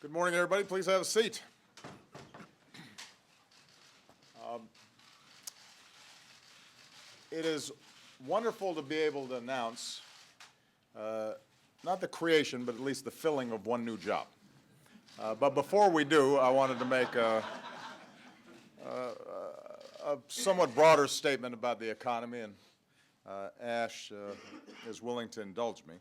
Good morning, everybody. Please have a seat. It is wonderful to be able to announce not the creation, but at least the filling of one new job. But before we do, I wanted to make a somewhat broader statement about the economy, and Ash is willing to indulge me.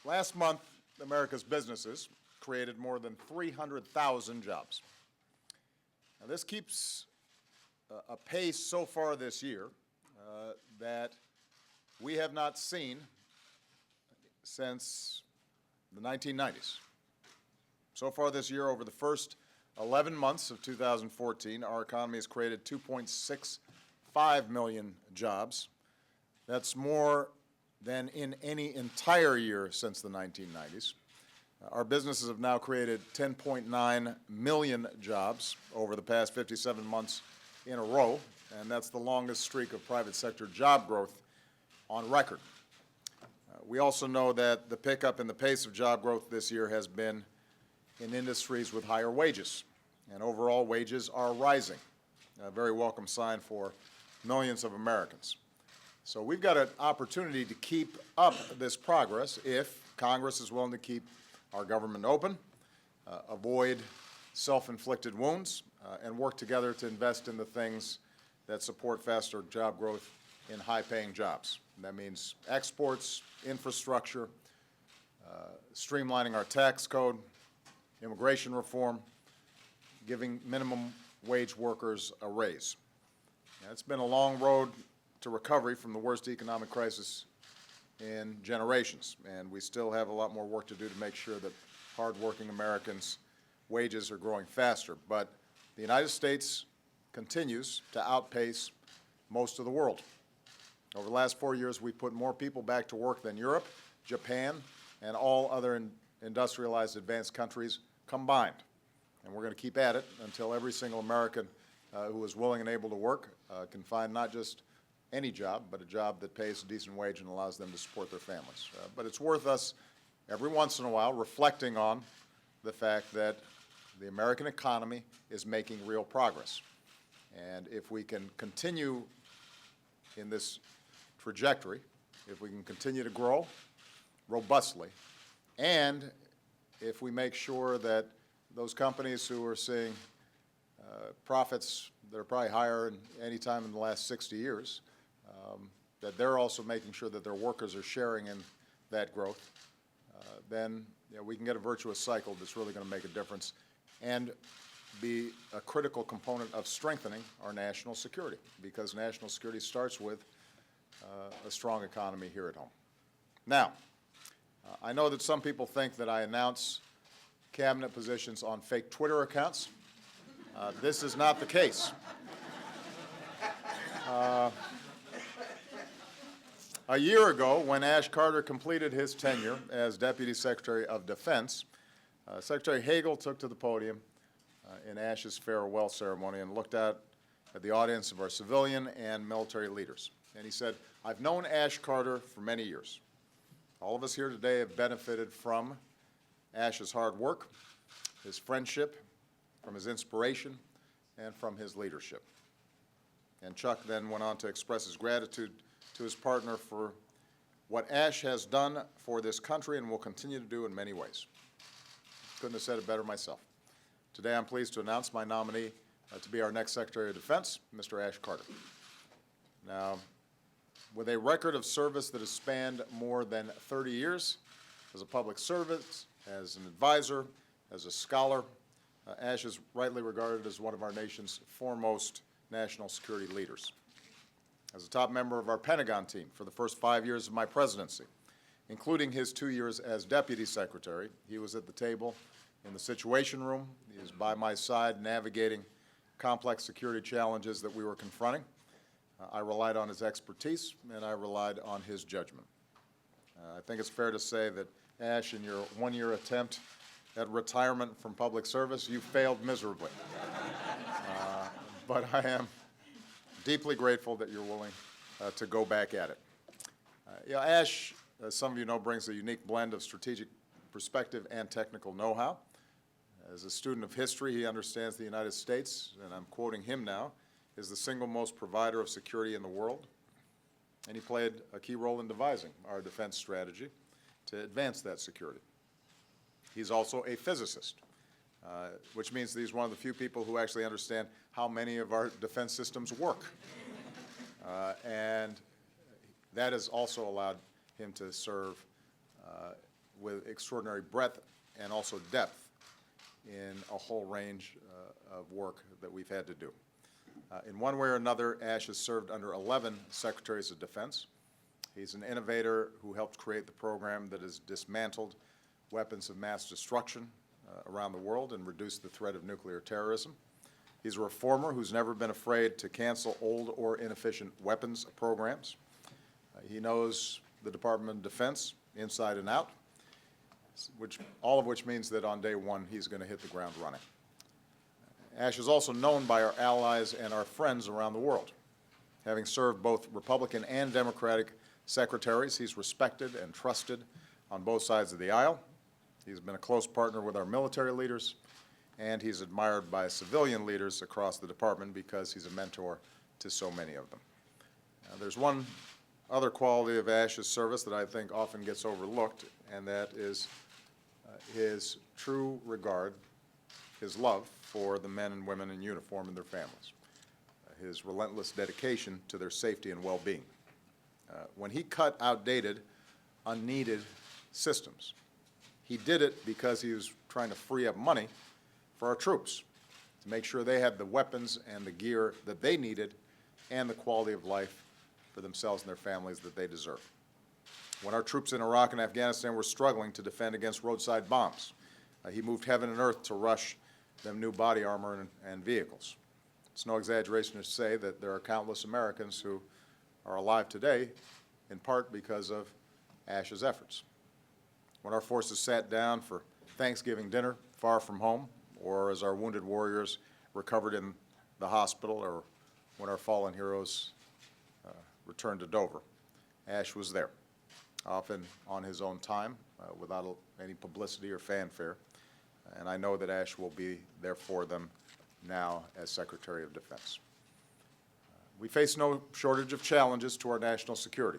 Last month, America's businesses created more than 300,000 jobs. Now, this keeps a pace so far this year that we have not seen since the 1990s. So far this year, over the first 11 months of 2014, our economy has created 2.65 million jobs. That's more than in any entire year since the 1990s. Our businesses have now created 10.9 million jobs over the past 57 months in a row, and that's the longest streak of private sector job growth on record. We also know that the pickup in the pace of job growth this year has been in industries with higher wages, and overall wages are rising, a very welcome sign for millions of Americans. So we've got an opportunity to keep up this progress if Congress is willing to keep our government open, avoid self-inflicted wounds, and work together to invest in the things that support faster job growth in high-paying jobs. That means exports, infrastructure, streamlining our tax code, immigration reform, giving minimum wage workers a raise. Now, it's been a long road to recovery from the worst economic crisis in generations, and we still have a lot more work to do to make sure that hardworking Americans' wages are growing faster. But the United States continues to outpace most of the world. Over the last 4 years, we've put more people back to work than Europe, Japan, and all other industrialized advanced countries combined. And we're going to keep at it until every single American who is willing and able to work can find not just any job, but a job that pays a decent wage and allows them to support their families. But it's worth us every once in a while reflecting on the fact that the American economy is making real progress. And if we can continue in this trajectory, if we can continue to grow robustly, and if we make sure that those companies who are seeing profits that are probably higher than any time in the last 60 years, that they're also making sure that their workers are sharing in that growth, then we can get a virtuous cycle that's really going to make a difference and be a critical component of strengthening our national security, because national security starts with a strong economy here at home. Now, I know that some people think that I announce cabinet positions on fake Twitter accounts. This is not the case. A year ago, when Ash Carter completed his tenure as Deputy Secretary of Defense, Secretary Hagel took to the podium in Ash's farewell ceremony and looked out at the audience of our civilian and military leaders. And he said, "I've known Ash Carter for many years. All of us here today have benefited from Ash's hard work, his friendship, from his inspiration, and from his leadership." And Chuck then went on to express his gratitude to his partner for what Ash has done for this country and will continue to do in many ways. Couldn't have said it better myself. Today I'm pleased to announce my nominee to be our next Secretary of Defense, Mr. Ash Carter. Now, with a record of service that has spanned more than 30 years as a public servant, as an advisor, as a scholar, Ash is rightly regarded as one of our nation's foremost national security leaders. As a top member of our Pentagon team for the first 5 years of my presidency, including his 2 years as Deputy Secretary, he was at the table in the Situation Room. He was by my side navigating complex security challenges that we were confronting. I relied on his expertise, and I relied on his judgment. I think it's fair to say that, Ash, in your one-year attempt at retirement from public service, you failed miserably. But I am deeply grateful that you're willing to go back at it. Ash, as some of you know, brings a unique blend of strategic perspective and technical know-how. As a student of history, he understands the United States, and I'm quoting him now, is the single most provider of security in the world. And he played a key role in devising our defense strategy to advance that security. He's also a physicist, which means that he's one of the few people who actually understand how many of our defense systems work. And that has also allowed him to serve with extraordinary breadth and also depth in a whole range of work that we've had to do. In one way or another, Ash has served under 11 Secretaries of Defense. He's an innovator who helped create the program that has dismantled weapons of mass destruction around the world and reduced the threat of nuclear terrorism. He's a reformer who's never been afraid to cancel old or inefficient weapons programs. He knows the Department of Defense inside and out, all of which means that on day one he's going to hit the ground running. Ash is also known by our allies and our friends around the world. Having served both Republican and Democratic secretaries, he's respected and trusted on both sides of the aisle. He's been a close partner with our military leaders, and he's admired by civilian leaders across the department because he's a mentor to so many of them. There's one other quality of Ash's service that I think often gets overlooked, and that is his true regard, his love for the men and women in uniform and their families, his relentless dedication to their safety and well-being. When he cut outdated, unneeded systems, he did it because he was trying to free up money for our troops, to make sure they had the weapons and the gear that they needed and the quality of life for themselves and their families that they deserve. When our troops in Iraq and Afghanistan were struggling to defend against roadside bombs, he moved heaven and earth to rush them new body armor and vehicles. It's no exaggeration to say that there are countless Americans who are alive today in part because of Ash's efforts. When our forces sat down for Thanksgiving dinner far from home, or as our wounded warriors recovered in the hospital, or when our fallen heroes returned to Dover, Ash was there, often on his own time, without any publicity or fanfare. And I know that Ash will be there for them now as Secretary of Defense. We face no shortage of challenges to our national security.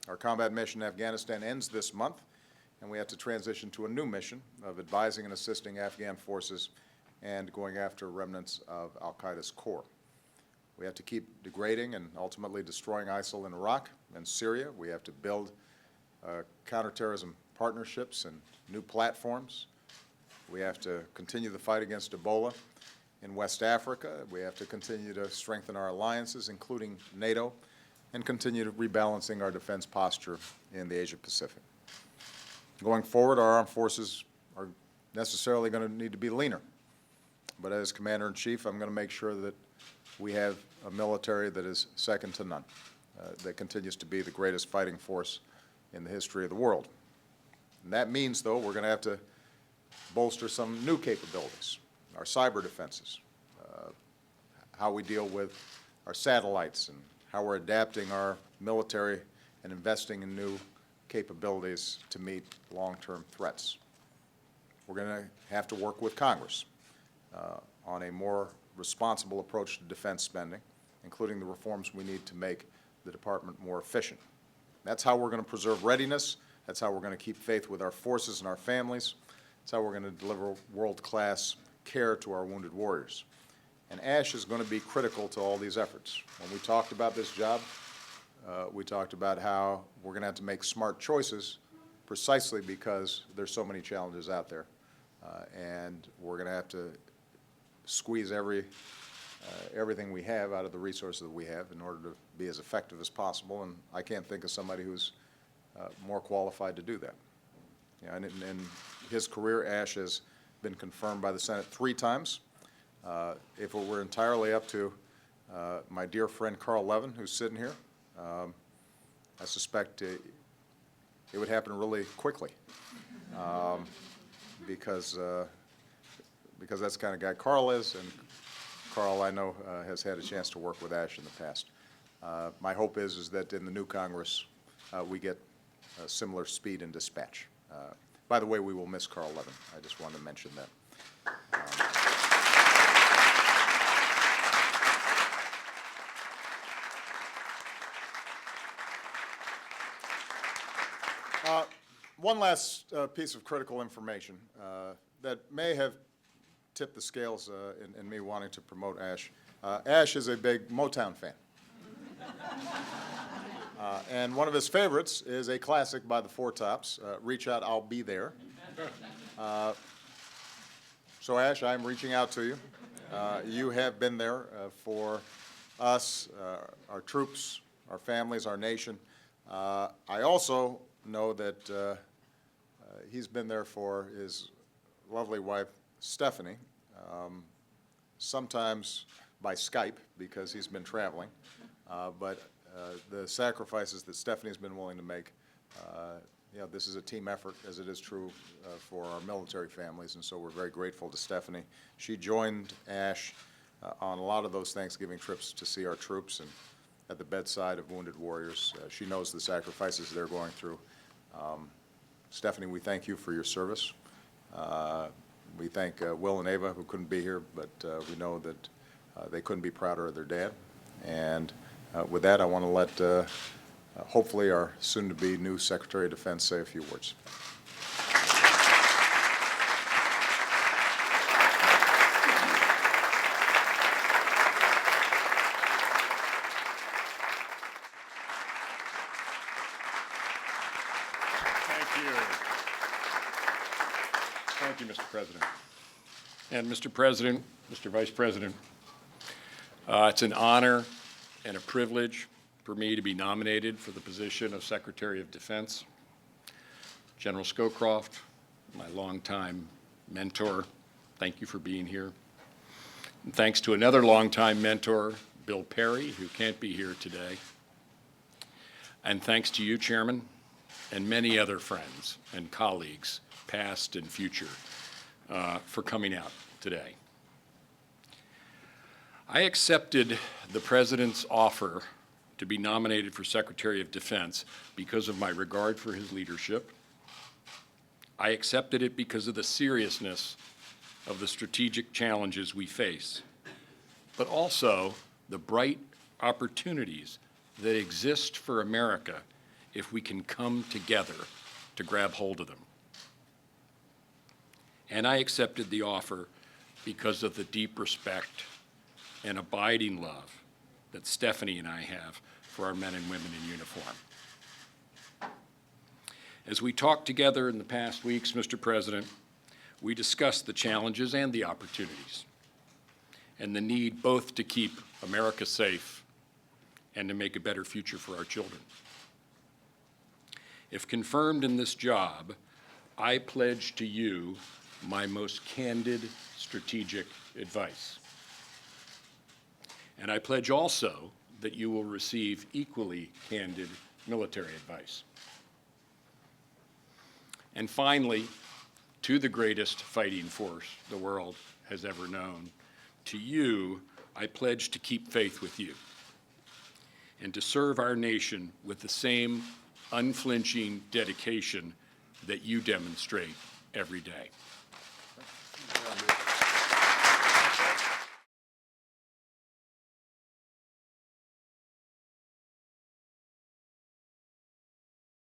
Our combat mission in Afghanistan ends this month, and we have to transition to a new mission of advising and assisting Afghan forces and going after remnants of al-Qaeda's core. We have to keep degrading and ultimately destroying ISIL in Iraq and Syria. We have to build counterterrorism partnerships and new platforms. We have to continue the fight against Ebola in West Africa. We have to continue to strengthen our alliances, including NATO, and continue to rebalancing our defense posture in the Asia-Pacific. Going forward, our armed forces are necessarily going to need to be leaner. But as Commander-in-Chief, I'm going to make sure that we have a military that is second to none, that continues to be the greatest fighting force in the history of the world. And that means, though, we're going to have to bolster some new capabilities, our cyber defenses, how we deal with our satellites, and how we're adapting our military and investing in new capabilities to meet long-term threats. We're going to have to work with Congress on a more responsible approach to defense spending, including the reforms we need to make the department more efficient. That's how we're going to preserve readiness. That's how we're going to keep faith with our forces and our families. That's how we're going to deliver world-class care to our wounded warriors. And Ash is going to be critical to all these efforts. When we talked about this job, we talked about how we're going to have to make smart choices precisely because there's so many challenges out there. And we're going to have to squeeze everything we have out of the resources that we have in order to be as effective as possible. And I can't think of somebody who's more qualified to do that. You know, in his career, Ash has been confirmed by the Senate 3 times. If it were entirely up to my dear friend Carl Levin, who's sitting here, I suspect it would happen really quickly because that's the kind of guy Carl is, and Carl, I know, has had a chance to work with Ash in the past. My hope is that in the new Congress we get similar speed and dispatch. By the way, we will miss Carl Levin. I just wanted to mention that. One last piece of critical information that may have tipped the scales in me wanting to promote Ash. Ash is a big Motown fan. And one of his favorites is a classic by the Four Tops, Reach Out, I'll Be There. So Ash, I'm reaching out to you. You have been there for us, our troops, our families, our nation. I also know that he's been there for his lovely wife, Stephanie, sometimes by Skype because he's been traveling, but the sacrifices that Stephanie's been willing to make, this is a team effort, as it is true for our military families, and so we're very grateful to Stephanie. She joined Ash on a lot of those Thanksgiving trips to see our troops and at the bedside of wounded warriors. She knows the sacrifices they're going through. Stephanie, we thank you for your service. We thank Will and Ava, who couldn't be here, but we know that they couldn't be prouder of their dad. And with that, I want to let hopefully our soon-to-be new Secretary of Defense say a few words. Thank you, Mr. President. And Mr. President, Mr. Vice President, it's an honor and a privilege for me to be nominated for the position of Secretary of Defense. General Scowcroft, my longtime mentor, thank you for being here. And thanks to another longtime mentor, Bill Perry, who can't be here today. And thanks to you, Chairman, and many other friends and colleagues, past and future, for coming out today. I accepted the President's offer to be nominated for Secretary of Defense because of my regard for his leadership. I accepted it because of the seriousness of the strategic challenges we face, but also the bright opportunities that exist for America if we can come together to grab hold of them. And I accepted the offer because of the deep respect and abiding love that Stephanie and I have for our men and women in uniform. As we talked together in the past weeks, Mr. President, we discussed the challenges and the opportunities and the need both to keep America safe and to make a better future for our children. If confirmed in this job, I pledge to you my most candid strategic advice. And I pledge also that you will receive equally candid military advice. And finally, to the greatest fighting force the world has ever known, to you, I pledge to keep faith with you and to serve our nation with the same unflinching dedication that you demonstrate every day.